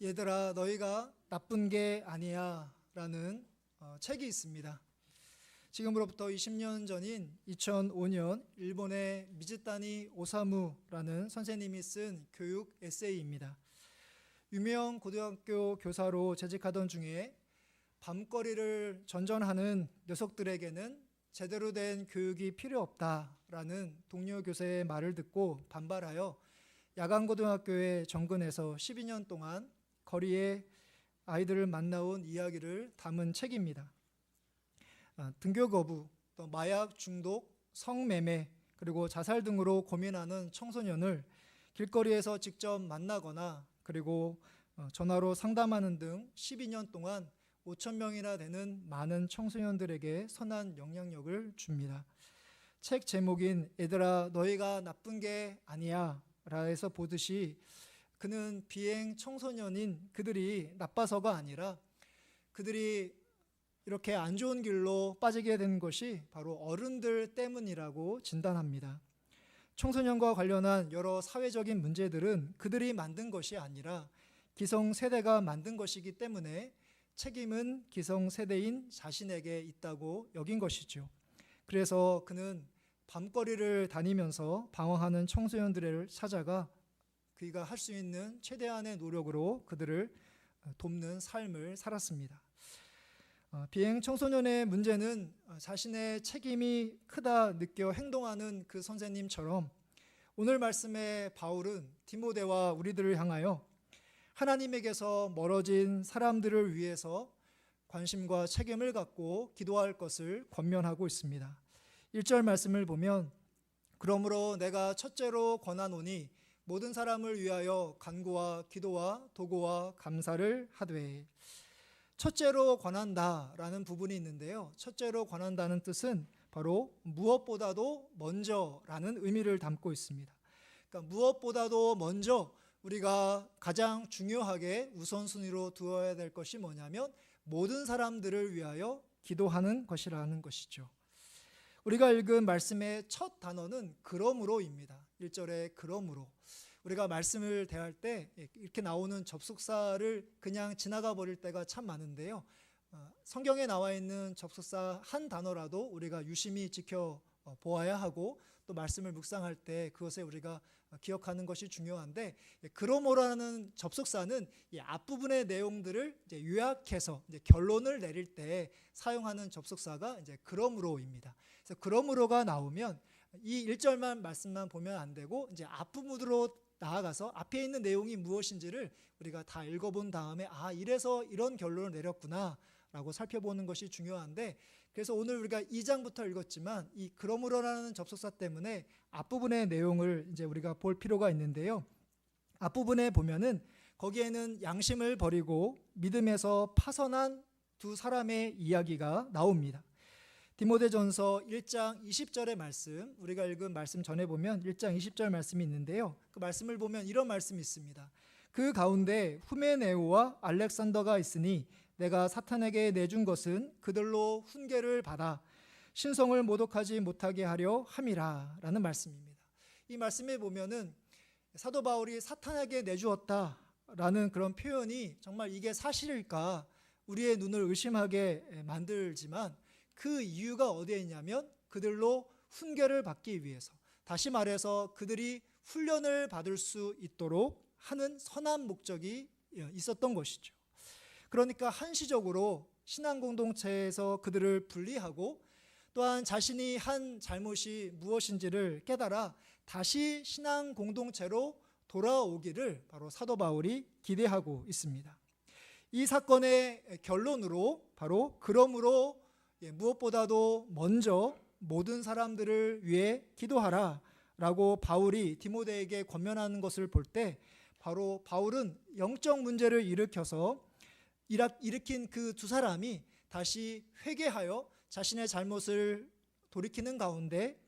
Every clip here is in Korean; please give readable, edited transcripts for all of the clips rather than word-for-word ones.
얘들아 너희가 나쁜 게 아니야 라는 책이 있습니다. 지금으로부터 20년 전인 2005년 일본의 미즈타니 오사무라는 선생님이 쓴 교육 에세이입니다. 유명 고등학교 교사로 재직하던 중에 밤거리를 전전하는 녀석들에게는 제대로 된 교육이 필요 없다라는 동료 교사의 말을 듣고 반발하여 야간고등학교에 정근해서 12년 동안 거리에 아이들을 만나온 이야기를 담은 책입니다. 등교 거부, 또 마약 중독, 성매매, 그리고 자살 등으로 고민하는 청소년을 길거리에서 직접 만나거나 그리고 전화로 상담하는 등 12년 동안 5,000명이나 되는 많은 청소년들에게 선한 영향력을 줍니다. 책 제목인 얘들아 너희가 나쁜 게 아니야 라해서 보듯이 그는 비행 청소년인 그들이 나빠서가 아니라 그들이 이렇게 안 좋은 길로 빠지게 된 것이 바로 어른들 때문이라고 진단합니다. 청소년과 관련한 여러 사회적인 문제들은 그들이 만든 것이 아니라 기성세대가 만든 것이기 때문에 책임은 기성세대인 자신에게 있다고 여긴 것이죠. 그래서 그는 밤거리를 다니면서 방황하는 청소년들을 찾아가 그가 할 수 있는 최대한의 노력으로 그들을 돕는 삶을 살았습니다. 비행 청소년의 문제는 자신의 책임이 크다 느껴 행동하는 그 선생님처럼 오늘 말씀의 바울은 디모데와 우리들을 향하여 하나님에게서 멀어진 사람들을 위해서 관심과 책임을 갖고 기도할 것을 권면하고 있습니다. 1절 말씀을 보면 그러므로 내가 첫째로 권하노니 모든 사람을 위하여 간구와 기도와 도구와 감사를 하되. 첫째로 권한다라는 부분이 있는데요. 첫째로 권한다는 뜻은 바로 무엇보다도 먼저라는 의미를 담고 있습니다. 그러니까 무엇보다도 먼저 우리가 가장 중요하게 우선순위로 두어야 될 것이 뭐냐면 모든 사람들을 위하여 기도하는 것이라는 것이죠. 우리가 읽은 말씀의 첫 단어는 그러므로입니다. 1절에 그러므로. 우리가 말씀을 대할 때 이렇게 나오는 접속사를 그냥 지나가 버릴 때가 참 많은데요. 성경에 나와 있는 접속사 한 단어라도 우리가 유심히 지켜보아야 하고 또 말씀을 묵상할 때 그것에 우리가 기억하는 것이 중요한데 그러므로라는 접속사는 이 앞부분의 내용들을 이제 요약해서 이제 결론을 내릴 때 사용하는 접속사가 이제 그러므로입니다. 그래서 그러므로가 나오면 이 1절만 말씀만 보면 안 되고 이제 앞부분으로 나아가서 앞에 있는 내용이 무엇인지를 우리가 다 읽어본 다음에 이래서 이런 결론을 내렸구나 라고 살펴보는 것이 중요한데 그래서 오늘 우리가 2장부터 읽었지만 이 그러므로라는 접속사 때문에 앞부분의 내용을 이제 우리가 볼 필요가 있는데요. 앞부분에 보면은 거기에는 양심을 버리고 믿음에서 파선한 두 사람의 이야기가 나옵니다. 디모데전서 1장 20절의 말씀, 우리가 읽은 말씀 전에 보면 1장 20절 말씀이 있는데요. 그 말씀을 보면 이런 말씀이 있습니다. 그 가운데 후메네오와 알렉산더가 있으니 내가 사탄에게 내준 것은 그들로 훈계를 받아 신성을 모독하지 못하게 하려 함이라 라는 말씀입니다. 이 말씀에 보면은 사도 바울이 사탄에게 내주었다라는 그런 표현이 정말 이게 사실일까 우리의 눈을 의심하게 만들지만 그 이유가 어디에 있냐면 그들로 훈계를 받기 위해서, 다시 말해서 그들이 훈련을 받을 수 있도록 하는 선한 목적이 있었던 것이죠. 그러니까 한시적으로 신앙 공동체에서 그들을 분리하고 또한 자신이 한 잘못이 무엇인지를 깨달아 다시 신앙 공동체로 돌아오기를 바로 사도 바울이 기대하고 있습니다. 이 사건의 결론으로 바로 그러므로 무엇보다도 먼저 모든 사람들을 위해 기도하라 라고 바울이 디모데에게 권면하는 것을 볼 때 바로 바울은 영적 문제를 일으킨 그 두 사람이 다시 회개하여 자신의 잘못을 돌이키는 가운데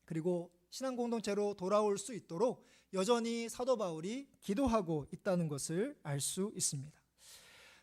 그리고 신앙 공동체로 돌아올 수 있도록 여전히 사도 바울이 기도하고 있다는 것을 알 수 있습니다.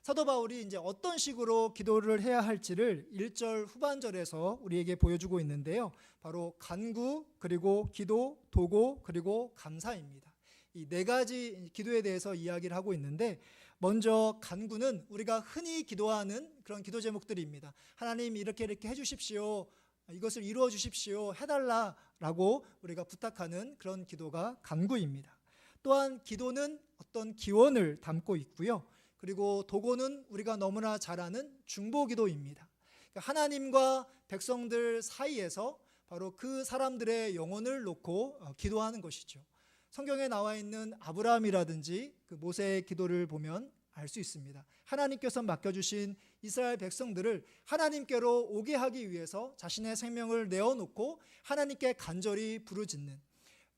사도 바울이 이제 어떤 식으로 기도를 해야 할지를 1절 후반절에서 우리에게 보여주고 있는데요. 바로 간구, 그리고 기도, 도고, 그리고 감사입니다. 이 네 가지 기도에 대해서 이야기를 하고 있는데, 먼저 간구는 우리가 흔히 기도하는 그런 기도 제목들입니다. 하나님 이렇게 해주십시오, 이것을 이루어 주십시오, 해달라라고 우리가 부탁하는 그런 기도가 간구입니다. 또한 기도는 어떤 기원을 담고 있고요. 그리고 도고는 우리가 너무나 잘 아는 중보기도입니다. 하나님과 백성들 사이에서 바로 그 사람들의 영혼을 놓고 기도하는 것이죠. 성경에 나와 있는 아브라함이라든지 그 모세의 기도를 보면 알 수 있습니다. 하나님께서 맡겨주신 이스라엘 백성들을 하나님께로 오게 하기 위해서 자신의 생명을 내어놓고 하나님께 간절히 부르짖는,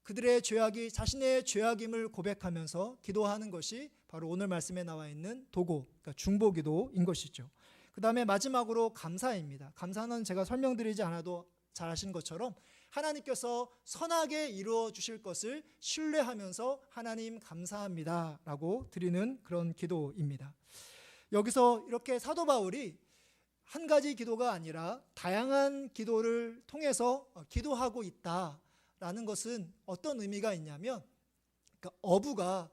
그들의 죄악이 자신의 죄악임을 고백하면서 기도하는 것이 바로 오늘 말씀에 나와 있는 도고, 그러니까 중보기도인 것이죠. 그 다음에 마지막으로 감사입니다. 감사는 제가 설명드리지 않아도 잘 아시는 것처럼 하나님께서 선하게 이루어 주실 것을 신뢰하면서 하나님 감사합니다 라고 드리는 그런 기도입니다. 여기서 이렇게 사도 바울이 한 가지 기도가 아니라 다양한 기도를 통해서 기도하고 있다라는 것은 어떤 의미가 있냐면, 그러니까 어부가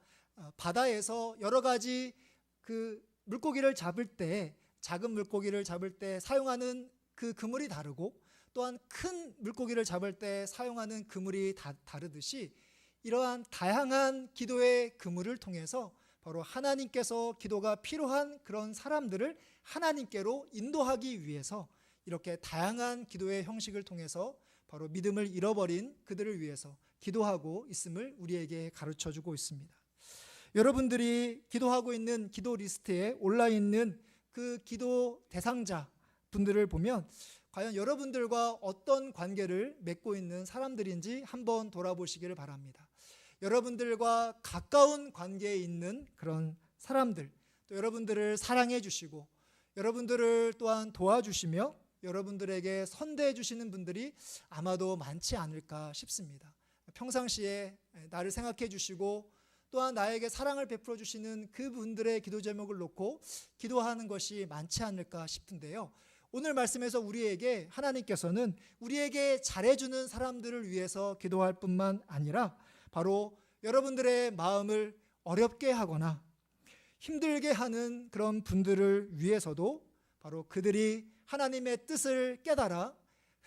바다에서 여러 가지 그 물고기를 잡을 때, 작은 물고기를 잡을 때 사용하는 그 그물이 다르고, 또한 큰 물고기를 잡을 때 사용하는 그물이 다르듯이 이러한 다양한 기도의 그물을 통해서 바로 하나님께서 기도가 필요한 그런 사람들을 하나님께로 인도하기 위해서 이렇게 다양한 기도의 형식을 통해서 바로 믿음을 잃어버린 그들을 위해서 기도하고 있음을 우리에게 가르쳐주고 있습니다. 여러분들이 기도하고 있는 기도 리스트에 올라있는 그 기도 대상자 분들을 보면 과연 여러분들과 어떤 관계를 맺고 있는 사람들인지 한번 돌아보시기를 바랍니다. 여러분들과 가까운 관계에 있는 그런 사람들, 또 여러분들을 사랑해 주시고 여러분들을 또한 도와주시며 여러분들에게 선대해 주시는 분들이 아마도 많지 않을까 싶습니다. 평상시에 나를 생각해 주시고 또한 나에게 사랑을 베풀어 주시는 그분들의 기도 제목을 놓고 기도하는 것이 많지 않을까 싶은데요. 오늘 말씀에서 우리에게 하나님께서는 우리에게 잘해주는 사람들을 위해서 기도할 뿐만 아니라 바로 여러분들의 마음을 어렵게 하거나 힘들게 하는 그런 분들을 위해서도 바로 그들이 하나님의 뜻을 깨달아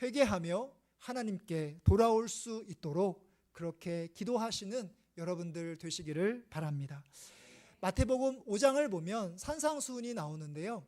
회개하며 하나님께 돌아올 수 있도록 그렇게 기도하시는 여러분들 되시기를 바랍니다. 마태복음 5장을 보면 산상수훈이 나오는데요.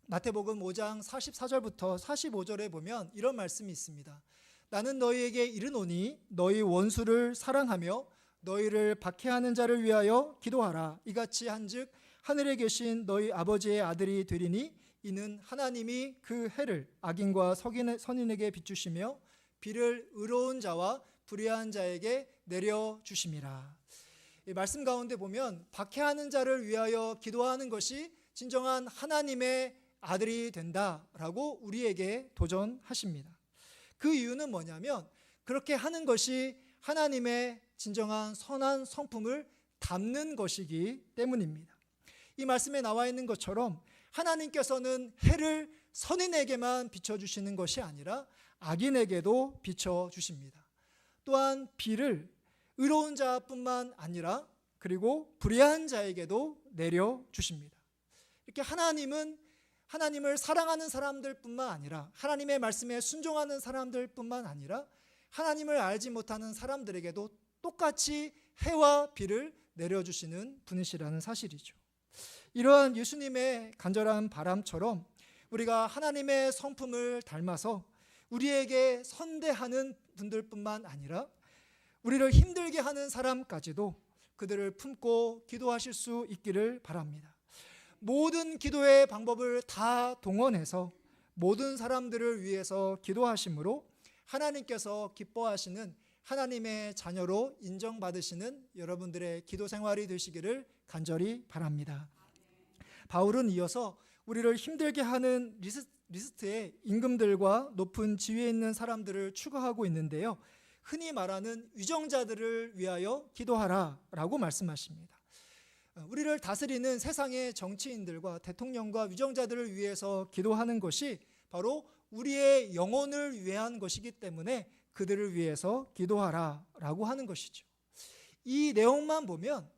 마태복음 5장 44절부터 45절에 보면 이런 말씀이 있습니다. 나는 너희에게 이르노니 너희 원수를 사랑하며 너희를 박해하는 자를 위하여 기도하라. 이같이 한즉 하늘에 계신 너희 아버지의 아들이 되리니 이는 하나님이 그 해를 악인과 선인에게 비추시며 비를 의로운 자와 불의한 자에게 내려주심이라. 이 말씀 가운데 보면 박해하는 자를 위하여 기도하는 것이 진정한 하나님의 아들이 된다라고 우리에게 도전하십니다. 그 이유는 뭐냐면 그렇게 하는 것이 하나님의 진정한 선한 성품을 담는 것이기 때문입니다. 이 말씀에 나와 있는 것처럼 하나님께서는 해를 선인에게만 비춰주시는 것이 아니라 악인에게도 비춰주십니다. 또한 비를 의로운 자뿐만 아니라 그리고 불의한 자에게도 내려주십니다. 이렇게 하나님을 사랑하는 사람들뿐만 아니라 하나님의 말씀에 순종하는 사람들뿐만 아니라 하나님을 알지 못하는 사람들에게도 똑같이 해와 비를 내려주시는 분이시라는 사실이죠. 이러한 예수님의 간절한 바람처럼 우리가 하나님의 성품을 닮아서 우리에게 선대하는 분들뿐만 아니라 우리를 힘들게 하는 사람까지도 그들을 품고 기도하실 수 있기를 바랍니다. 모든 기도의 방법을 다 동원해서 모든 사람들을 위해서 기도하심으로 하나님께서 기뻐하시는 하나님의 자녀로 인정받으시는 여러분들의 기도 생활이 되시기를 간절히 바랍니다. 바울은 이어서 우리를 힘들게 하는 리스트에 임금들과 높은 지위에 있는 사람들을 추가하고 있는데요. 흔히 말하는 위정자들을 위하여 기도하라 라고 말씀하십니다. 우리를 다스리는 세상의 정치인들과 대통령과 위정자들을 위해서 기도하는 것이 바로 우리의 영혼을 위한 것이기 때문에 그들을 위해서 기도하라 라고 하는 것이죠. 이 내용만 보면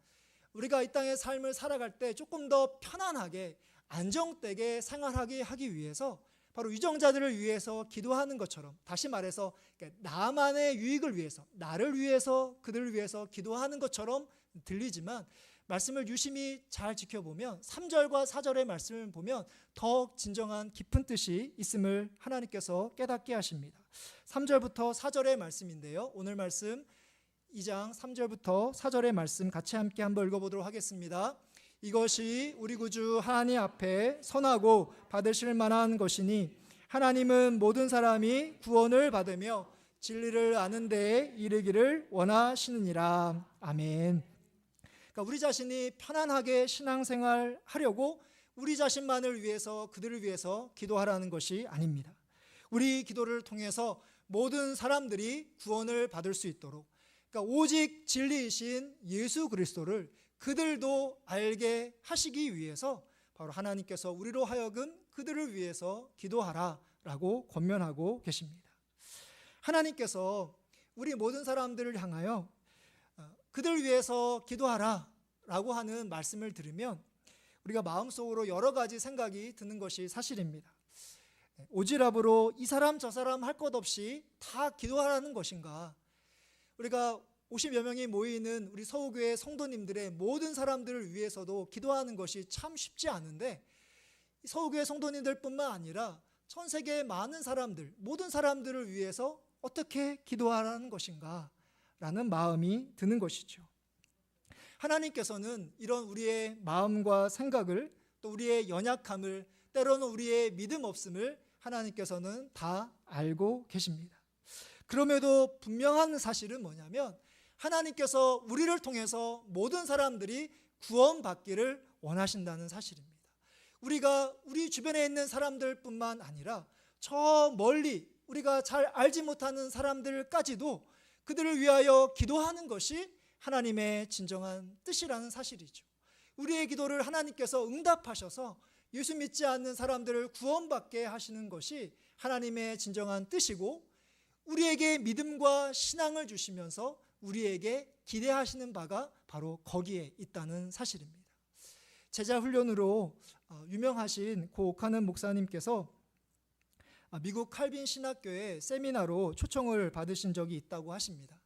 우리가 이 땅의 삶을 살아갈 때 조금 더 편안하게 안정되게 생활하게 하기 위해서 바로 유정자들을 위해서 기도하는 것처럼, 다시 말해서 나만의 유익을 위해서, 나를 위해서, 그들을 위해서 기도하는 것처럼 들리지만 말씀을 유심히 잘 지켜보면 3절과 4절의 말씀을 보면 더욱 진정한 깊은 뜻이 있음을 하나님께서 깨닫게 하십니다. 3절부터 4절의 말씀인데요, 오늘 말씀 2장 3절부터 4절의 말씀 같이 함께 한번 읽어보도록 하겠습니다. 이것이 우리 구주 하나님 앞에 선하고 받으실 만한 것이니 하나님은 모든 사람이 구원을 받으며 진리를 아는 데에 이르기를 원하시느니라. 아멘. 그러니까 우리 자신이 편안하게 신앙생활 하려고 우리 자신만을 위해서, 그들을 위해서 기도하라는 것이 아닙니다. 우리 기도를 통해서 모든 사람들이 구원을 받을 수 있도록, 그러니까 오직 진리이신 예수 그리스도를 그들도 알게 하시기 위해서 바로 하나님께서 우리로 하여금 그들을 위해서 기도하라라고 권면하고 계십니다. 하나님께서 우리 모든 사람들을 향하여 그들 위해서 기도하라라고 하는 말씀을 들으면 우리가 마음속으로 여러 가지 생각이 드는 것이 사실입니다. 오지랖으로 이 사람 저 사람 할 것 없이 다 기도하라는 것인가? 우리가 50여 명이 모이는 우리 서우교회 성도님들의 모든 사람들을 위해서도 기도하는 것이 참 쉽지 않은데, 서우교회 성도님들뿐만 아니라 전 세계의 많은 사람들, 모든 사람들을 위해서 어떻게 기도하라는 것인가 라는 마음이 드는 것이죠. 하나님께서는 이런 우리의 마음과 생각을, 또 우리의 연약함을, 때로는 우리의 믿음 없음을 하나님께서는 다 알고 계십니다. 그럼에도 분명한 사실은 뭐냐면 하나님께서 우리를 통해서 모든 사람들이 구원받기를 원하신다는 사실입니다. 우리가 우리 주변에 있는 사람들뿐만 아니라 저 멀리 우리가 잘 알지 못하는 사람들까지도 그들을 위하여 기도하는 것이 하나님의 진정한 뜻이라는 사실이죠. 우리의 기도를 하나님께서 응답하셔서 예수 믿지 않는 사람들을 구원받게 하시는 것이 하나님의 진정한 뜻이고, 우리에게 믿음과 신앙을 주시면서 우리에게 기대하시는 바가 바로 거기에 있다는 사실입니다. 제자 훈련으로 유명하신 고 오카는 목사님께서 미국 칼빈 신학교의 세미나로 초청을 받으신 적이 있다고 하십니다.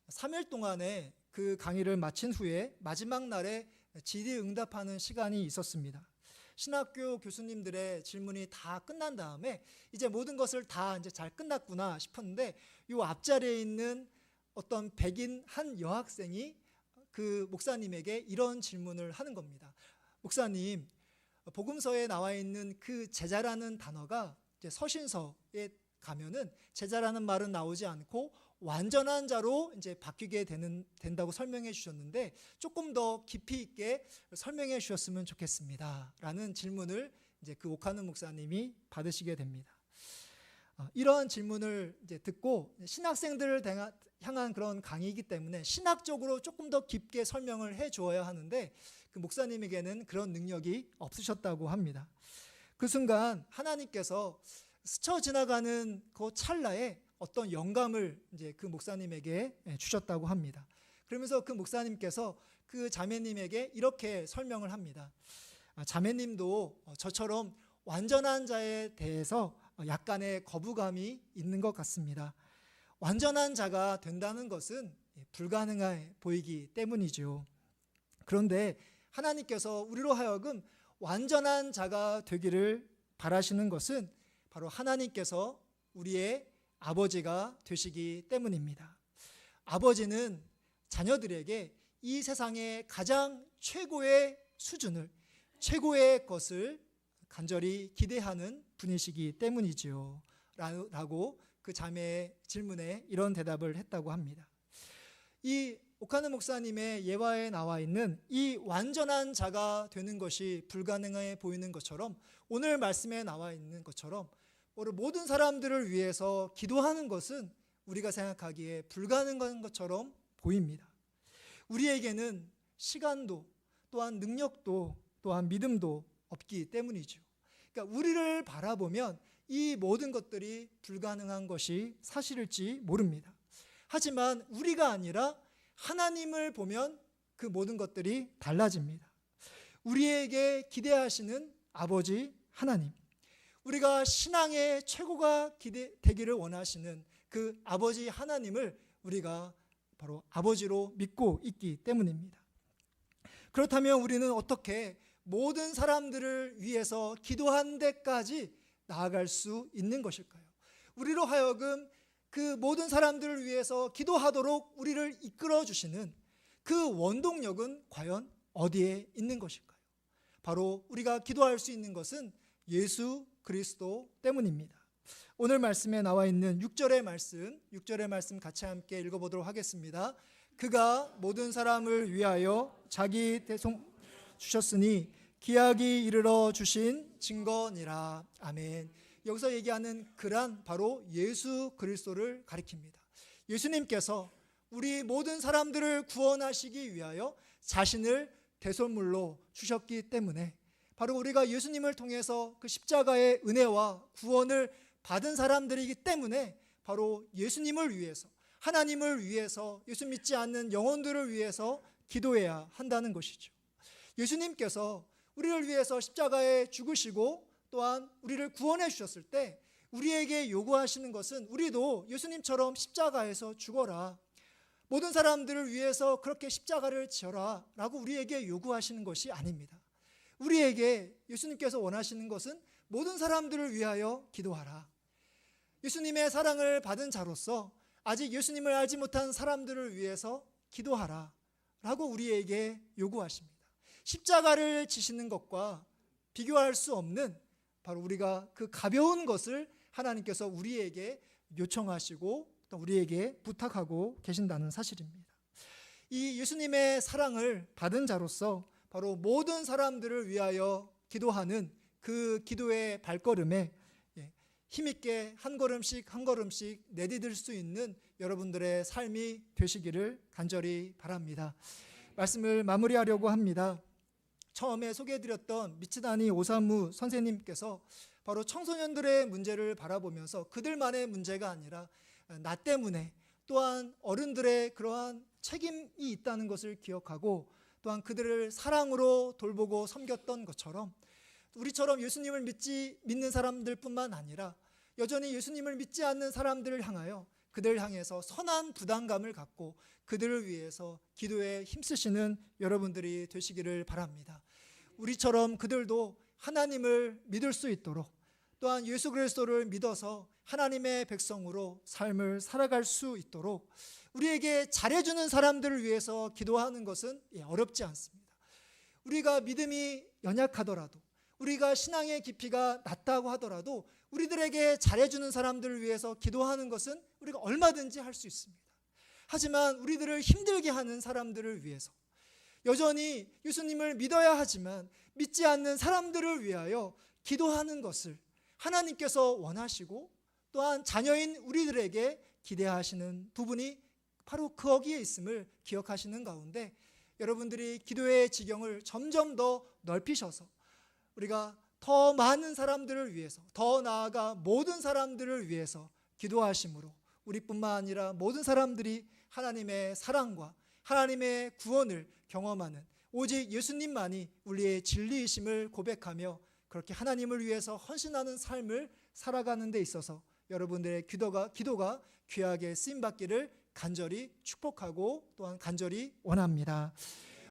3일 동안의 그 강의를 마친 후에 마지막 날에 질의응답하는 시간이 있었습니다. 신학교 교수님들의 질문이 다 끝난 다음에 이제 모든 것을 다 이제 잘 끝났구나 싶었는데, 이 앞자리에 있는 어떤 백인 한 여학생이 그 목사님에게 이런 질문을 하는 겁니다. 목사님, 복음서에 나와 있는 그 제자라는 단어가 이제 서신서에 가면은 제자라는 말은 나오지 않고 완전한 자로 이제 바뀌게 된다고 설명해 주셨는데, 조금 더 깊이 있게 설명해 주셨으면 좋겠습니다 라는 질문을 이제 그 오카는 목사님이 받으시게 됩니다. 이러한 질문을 이제 듣고, 신학생들을 향한 그런 강의이기 때문에 신학적으로 조금 더 깊게 설명을 해 주어야 하는데 그 목사님에게는 그런 능력이 없으셨다고 합니다. 그 순간 하나님께서 스쳐 지나가는 그 찰나에 어떤 영감을 이제 그 목사님에게 주셨다고 합니다. 그러면서 그 목사님께서 그 자매님에게 이렇게 설명을 합니다. 자매님도 저처럼 완전한 자에 대해서 약간의 거부감이 있는 것 같습니다. 완전한 자가 된다는 것은 불가능해 보이기 때문이죠. 그런데 하나님께서 우리로 하여금 완전한 자가 되기를 바라시는 것은 바로 하나님께서 우리의 아버지가 되시기 때문입니다. 아버지는 자녀들에게 이 세상의 가장 최고의 수준을, 최고의 것을 간절히 기대하는 분이시기 때문이지요 라고 그 자매의 질문에 이런 대답을 했다고 합니다. 이 오카는 목사님의 예화에 나와 있는 이 완전한 자가 되는 것이 불가능해 보이는 것처럼, 오늘 말씀에 나와 있는 것처럼 모든 사람들을 위해서 기도하는 것은 우리가 생각하기에 불가능한 것처럼 보입니다. 우리에게는 시간도, 또한 능력도, 또한 믿음도 없기 때문이죠. 그러니까 우리를 바라보면 이 모든 것들이 불가능한 것이 사실일지 모릅니다. 하지만 우리가 아니라 하나님을 보면 그 모든 것들이 달라집니다. 우리에게 기대하시는 아버지 하나님, 우리가 신앙의 최고가 되기를 원하시는 그 아버지 하나님을 우리가 바로 아버지로 믿고 있기 때문입니다. 그렇다면 우리는 어떻게 모든 사람들을 위해서 기도한 데까지 나아갈 수 있는 것일까요? 우리로 하여금 그 모든 사람들을 위해서 기도하도록 우리를 이끌어 주시는 그 원동력은 과연 어디에 있는 것일까요? 바로 우리가 기도할 수 있는 것은 예수 그리스도 때문입니다. 오늘 말씀에 나와 있는 6절의 말씀 같이 함께 읽어보도록 하겠습니다. 그가 모든 사람을 위하여 자기 대송 주셨으니 기약이 이르러 주신 증거니라. 아멘. 여기서 얘기하는 그란 바로 예수 그리스도를 가리킵니다. 예수님께서 우리 모든 사람들을 구원하시기 위하여 자신을 대속물로 주셨기 때문에 바로 우리가 예수님을 통해서 그 십자가의 은혜와 구원을 받은 사람들이기 때문에 바로 예수님을 위해서, 하나님을 위해서, 예수 믿지 않는 영혼들을 위해서 기도해야 한다는 것이죠. 예수님께서 우리를 위해서 십자가에 죽으시고 또한 우리를 구원해 주셨을 때 우리에게 요구하시는 것은 우리도 예수님처럼 십자가에서 죽어라, 모든 사람들을 위해서 그렇게 십자가를 지어라 라고 우리에게 요구하시는 것이 아닙니다. 우리에게 예수님께서 원하시는 것은 모든 사람들을 위하여 기도하라. 예수님의 사랑을 받은 자로서 아직 예수님을 알지 못한 사람들을 위해서 기도하라 라고 우리에게 요구하십니다. 십자가를 지시는 것과 비교할 수 없는 바로 우리가 그 가벼운 것을 하나님께서 우리에게 요청하시고 또 우리에게 부탁하고 계신다는 사실입니다. 이 예수님의 사랑을 받은 자로서 바로 모든 사람들을 위하여 기도하는 그 기도의 발걸음에 힘있게 한 걸음씩 한 걸음씩 내디딜 수 있는 여러분들의 삶이 되시기를 간절히 바랍니다. 말씀을 마무리하려고 합니다. 처음에 소개해드렸던 미츠다니 오사무 선생님께서 바로 청소년들의 문제를 바라보면서 그들만의 문제가 아니라 나 때문에 또한 어른들의 그러한 책임이 있다는 것을 기억하고 또한 그들을 사랑으로 돌보고 섬겼던 것처럼 우리처럼 예수님을 믿는 사람들뿐만 아니라 여전히 예수님을 믿지 않는 사람들을 향하여 그들을 향해서 선한 부담감을 갖고 그들을 위해서 기도에 힘쓰시는 여러분들이 되시기를 바랍니다. 우리처럼 그들도 하나님을 믿을 수 있도록 또한 예수 그리스도를 믿어서 하나님의 백성으로 삶을 살아갈 수 있도록 우리에게 잘해주는 사람들을 위해서 기도하는 것은 어렵지 않습니다. 우리가 믿음이 연약하더라도 우리가 신앙의 깊이가 낮다고 하더라도 우리들에게 잘해주는 사람들을 위해서 기도하는 것은 우리가 얼마든지 할 수 있습니다. 하지만 우리들을 힘들게 하는 사람들을 위해서 여전히 예수님을 믿어야 하지만 믿지 않는 사람들을 위하여 기도하는 것을 하나님께서 원하시고 또한 자녀인 우리들에게 기대하시는 부분이 바로 거기에 있음을 기억하시는 가운데 여러분들이 기도의 지경을 점점 더 넓히셔서 우리가 더 많은 사람들을 위해서 더 나아가 모든 사람들을 위해서 기도하심으로 우리뿐만 아니라 모든 사람들이 하나님의 사랑과 하나님의 구원을 경험하는 오직 예수님만이 우리의 진리이심을 고백하며 그렇게 하나님을 위해서 헌신하는 삶을 살아가는 데 있어서 여러분들의 기도가 귀하게 쓰임받기를 간절히 축복하고 또한 간절히 원합니다.